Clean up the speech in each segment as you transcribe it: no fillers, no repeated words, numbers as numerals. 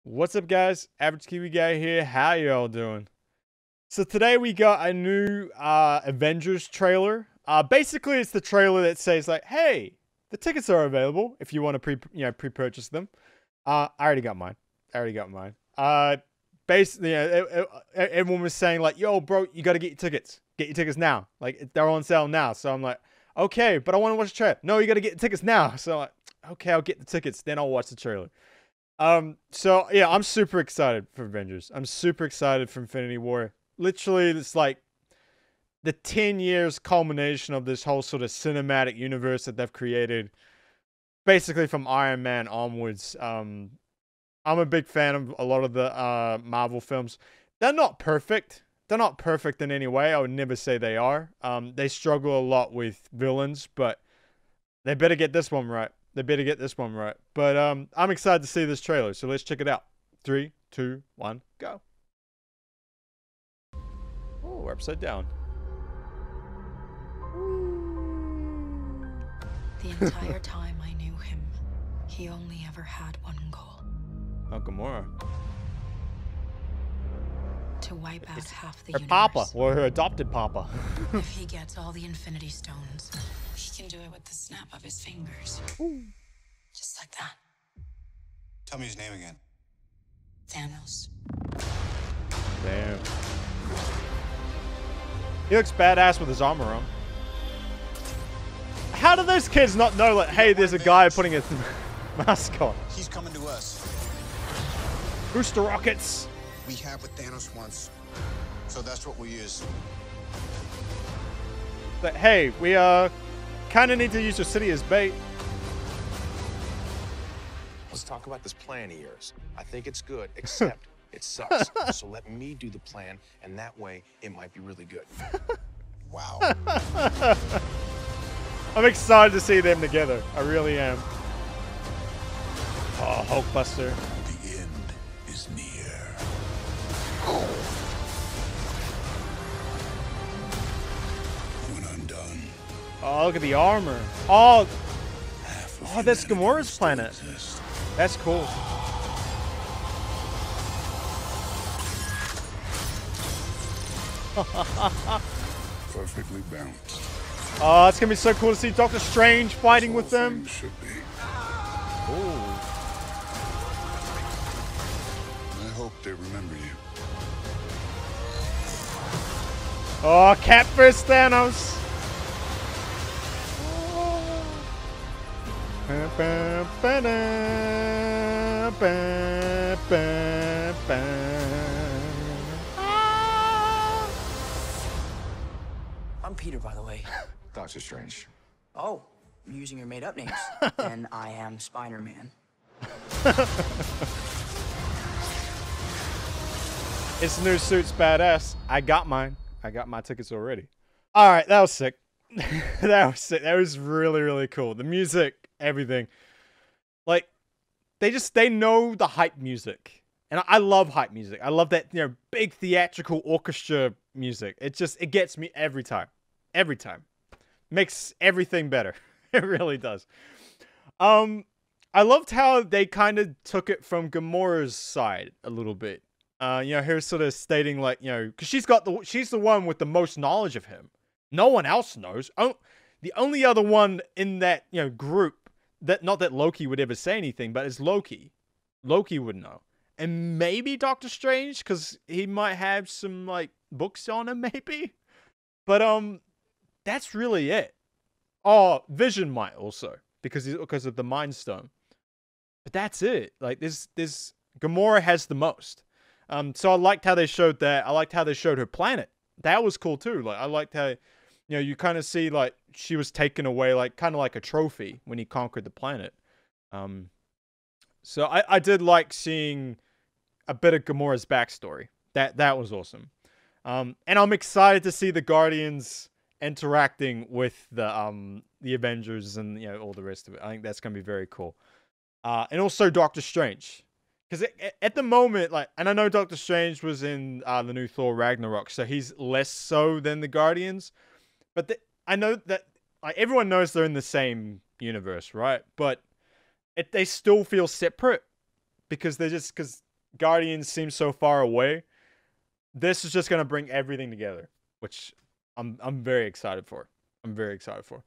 What's up, guys? Average Kiwi guy here. How y'all doing? So today we got a new Avengers trailer. Basically, it's the trailer that says like, "Hey, the tickets are available if you want to pre-purchase them." I already got mine. Basically, everyone was saying like, "Yo, bro, you got to get your tickets. Get your tickets now. Like they're on sale now." So I'm like, "Okay, but I want to watch the trailer." No, you got to get the tickets now. So I'm like, "Okay, I'll get the tickets. Then I'll watch the trailer." So yeah, I'm super excited for Avengers. I'm super excited for Infinity War. Literally, it's like the 10 years culmination of this whole sort of cinematic universe that they've created, basically from Iron Man onwards. I'm a big fan of a lot of the Marvel films. They're not perfect. They're not perfect in any way. I would never say they are. They struggle a lot with villains, but they better get this one right. But I'm excited to see this trailer, so let's check it out. 3, 2, 1, go. Oh, we're upside down. The entire time I knew him, he only ever had one goal. Oh, Gamora. To wipe out half the Her universe. papa, or her adopted papa. If he gets all the Infinity Stones, he can do it with the snap of his fingers. Ooh. Just like that. Tell me his name again. Thanos. Damn. He looks badass with his armor on. How do those kids not know, like, hey, there's a guy putting a mask on? He's coming to us. Booster rockets. We have what Thanos wants, so that's what we use. But hey, we kind of need to use your city as bait. Let's talk about this plan of yours. I think it's good, except it sucks. So let me do the plan, and that way it might be really good. Wow. I'm excited to see them together. I really am. Oh, Hulkbuster. The end is near. When I'm done, Oh, look at the armor. Oh, half of that's humanity Gamora's still planet. exists. That's cool. Perfectly balanced. Oh, it's gonna be so cool to see Doctor Strange fighting with All them. things should be. Ooh. I hope they remember you. Oh, Cap vs Thanos. I'm Peter, by the way. Doctor Strange. Oh, you're using your made-up names. Then I am Spider-Man. Its new suit's badass. I got mine. I got my tickets already. All right, that was sick. That was sick. That was really, really cool. The music, everything. Like, they know the hype music. And I love hype music. I love that, big theatrical orchestra music. It gets me every time. Every time. Makes everything better. It really does. I loved how they kind of took it from Gamora's side a little bit. Her sort of stating like, because she's the one with the most knowledge of him. No one else knows. The only other one in that, group that, not that Loki would ever say anything, but is Loki. Loki would know. And maybe Doctor Strange, because he might have some, like, books on him, maybe. But, that's really it. Oh, Vision might also, because of the Mind Stone. But that's it. Like, this Gamora has the most. So I liked how they showed that. I liked how they showed her planet. That was cool too. Like, I liked how, you kind of see like she was taken away, like kind of like a trophy when he conquered the planet. So I did like seeing a bit of Gamora's backstory. That was awesome. And I'm excited to see the Guardians interacting with the Avengers and all the rest of it. I think that's gonna be very cool. And also Doctor Strange. Because at the moment, like, and I know Doctor Strange was in the new Thor Ragnarok, so he's less so than the Guardians. But I know that like everyone knows they're in the same universe, right? But they still feel separate because Guardians seems so far away. This is just gonna bring everything together, which I'm very excited for. I'm very excited for.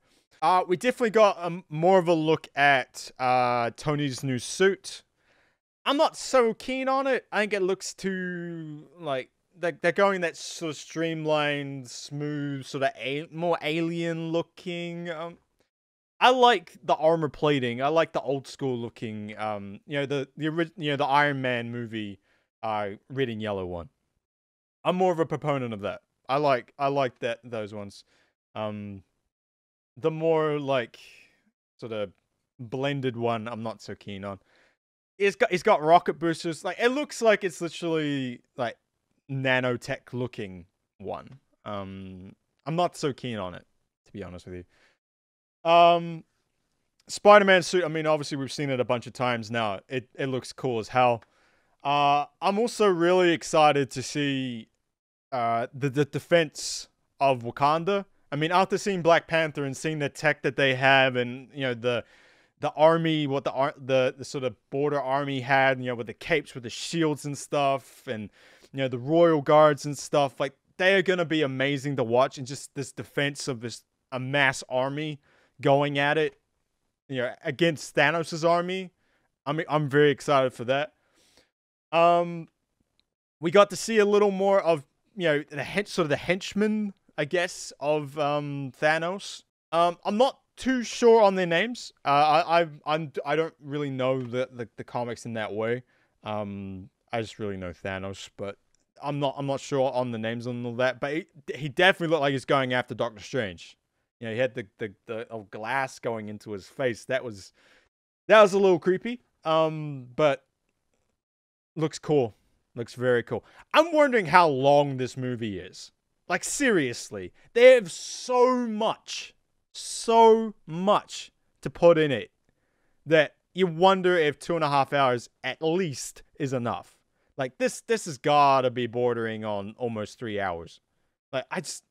We definitely got more of a look at Tony's new suit. I'm not so keen on it. I think it looks too like they're going that sort of streamlined, smooth, sort of more alien looking. I like the armor plating. I like the old school looking. The Iron Man movie, red and yellow one. I'm more of a proponent of that. I like those ones. The more like sort of blended one, I'm not so keen on. It's got rocket boosters. Like it looks like it's literally like nanotech looking one. I'm not so keen on it, to be honest with you. Spider-Man suit. I mean, obviously we've seen it a bunch of times now. It looks cool as hell. I'm also really excited to see the defense of Wakanda. I mean, after seeing Black Panther and seeing the tech that they have, and the army, what the sort of border army had, with the capes, with the shields and stuff, and the royal guards and stuff, like they are gonna be amazing to watch. And just this defense of a mass army going at it, against Thanos' army. I mean, I'm very excited for that. We got to see a little more of the henchmen, I guess, of Thanos. I'm not too sure on their names. I don't really know the comics in that way. I just really know Thanos, but I'm not sure on the names and all that. But he definitely looked like he's going after Doctor Strange. He had the glass going into his face. That was a little creepy. But looks cool. Looks very cool. I'm wondering how long this movie is. Like, seriously, they have so much to put in it that you wonder if 2.5 hours at least is enough. Like, this has gotta be bordering on almost 3 hours. Like, because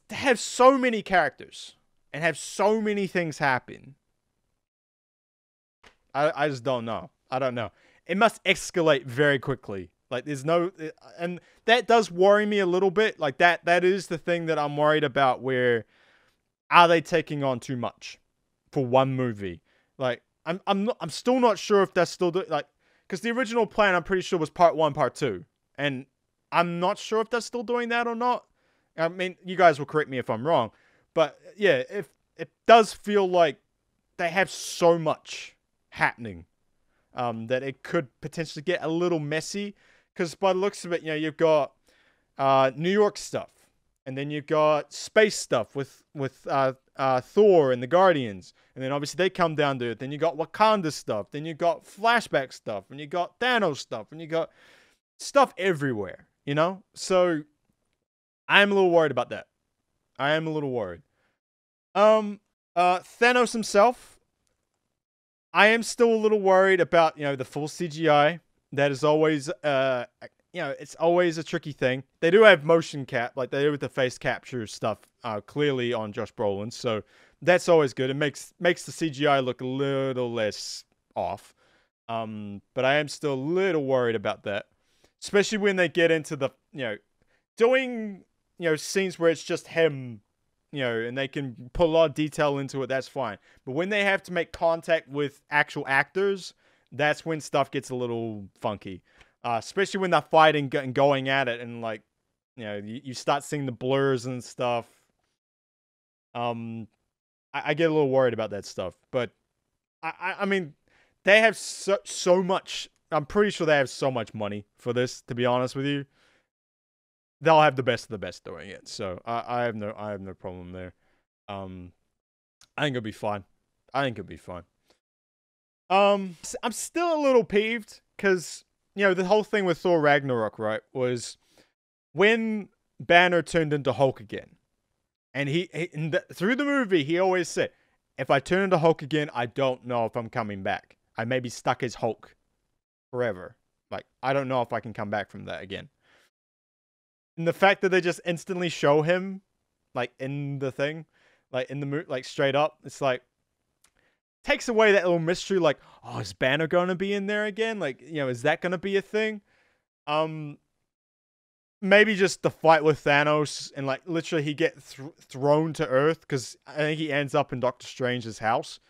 they have so many characters and have so many things happen. I just don't know. I don't know. It must escalate very quickly. Like, there's no... And that does worry me a little bit. Like, that is the thing that I'm worried about, where... Are they taking on too much for one movie? Like, I'm still not sure if that's still... Because the original plan, I'm pretty sure, was part 1, part 2. And I'm not sure if that's still doing that or not. I mean, you guys will correct me if I'm wrong. But, yeah, it does feel like they have so much happening. That it could potentially get a little messy, because by the looks of it, you've got New York stuff, and then you've got space stuff with Thor and the Guardians, and then obviously they come down to it. Then you got Wakanda stuff, then you got flashback stuff, and you got Thanos stuff, and you got stuff everywhere. So I am a little worried about that. I am a little worried. Thanos himself. I am still a little worried about, the full CGI. That is always, it's always a tricky thing. They do have motion cap, like they do with the face capture stuff, clearly on Josh Brolin. So that's always good. It makes the CGI look a little less off. But I am still a little worried about that. Especially when they get into the, doing, scenes where it's just him, and they can put a lot of detail into it, that's fine. But when they have to make contact with actual actors, that's when stuff gets a little funky. Especially when they're fighting and going at it, and you start seeing the blurs and stuff. I get a little worried about that stuff. But, I mean, they have so much... I'm pretty sure they have so much money for this, to be honest with you. They'll have the best of the best doing it. So I have no problem there. I think it'll be fine. I'm still a little peeved because, the whole thing with Thor Ragnarok, right, was when Banner turned into Hulk again. And through the movie, he always said, if I turn into Hulk again, I don't know if I'm coming back. I may be stuck as Hulk forever. Like, I don't know if I can come back from that again. And the fact that they just instantly show him, like, in the thing, like, in the movie, like, straight up, it's like, takes away that little mystery. Like, oh, is Banner gonna be in there again? Like, you know, is that gonna be a thing? Maybe just the fight with Thanos and like literally he get thrown to Earth because I think he ends up in Doctor Strange's house.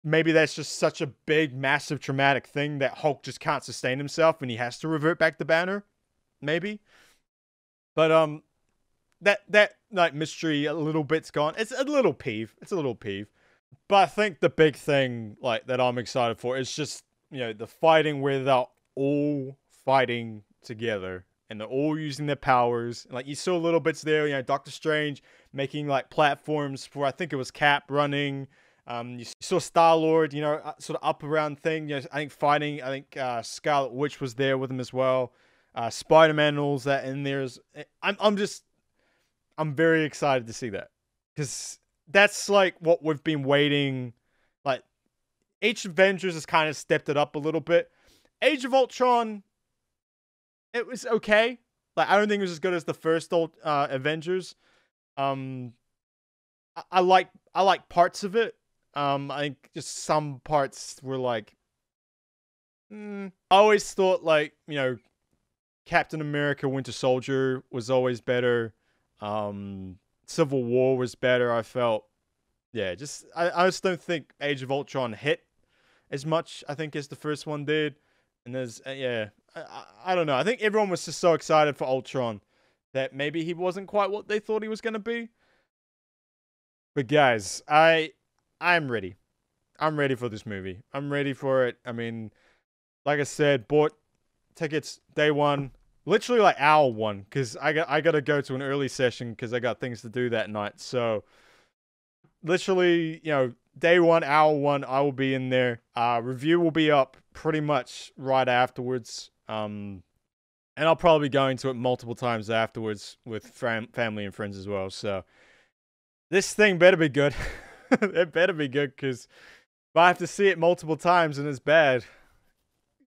Maybe that's just such a big, massive, traumatic thing that Hulk just can't sustain himself and he has to revert back to Banner. Maybe, but that like mystery a little bit's gone. It's a little peeve. It's a little peeve. But I think the big thing like that I'm excited for is just, you know, the fighting where they're all fighting together and they're all using their powers. And, like, you saw little bits there, you know, Doctor Strange making like platforms for, I think it was Cap running. You saw Star-Lord, you know, sort of up around thing. You know, I think fighting. I think Scarlet Witch was there with him as well. Spider-Man and all's that in there. I'm very excited to see that because that's like what we've been waiting. Like, each Avengers has kind of stepped it up a little bit. Age of Ultron, it was okay. Like, I don't think it was as good as the first Avengers. I like parts of it. I think just some parts were like, I always thought like, you know, Captain America Winter Soldier was always better. Civil War was better, I felt. Yeah, just I just don't think Age of Ultron hit as much, I think, as the first one did. And there's yeah, I don't know. I think everyone was just so excited for Ultron that maybe he wasn't quite what they thought he was gonna be. But guys, I'm ready. I'm ready for this movie. I'm ready for it. I mean, like I said, bought tickets day one, literally like hour one, because I got to go to an early session because I got things to do that night. So literally, you know, day one, hour one, I will be in there. Review will be up pretty much right afterwards. And I'll probably be going to it multiple times afterwards with family and friends as well. So this thing better be good. It better be good because if I have to see it multiple times and it's bad.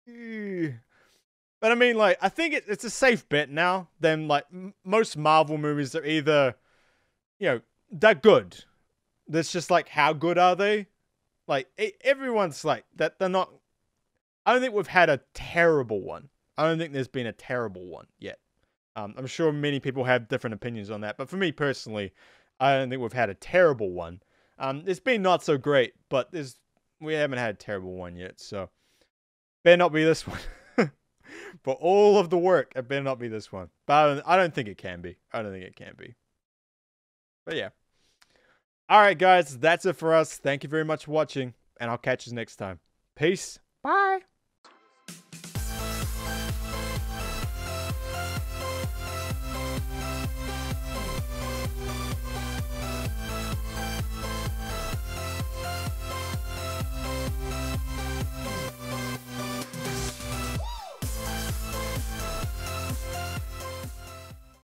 But I mean, like, I think it's a safe bet now. Then, like, most Marvel movies are either, you know, they're good. That's just like, how good are they? Like, everyone's like, that they're not. I don't think we've had a terrible one. I don't think there's been a terrible one yet. I'm sure many people have different opinions on that. But for me personally, I don't think we've had a terrible one. It's been not so great, but we haven't had a terrible one yet. So, better not be this one. For all of the work, it better not be this one. But I don't think it can be. I don't think it can be. But yeah. Alright guys, that's it for us. Thank you very much for watching. And I'll catch you next time. Peace. Bye.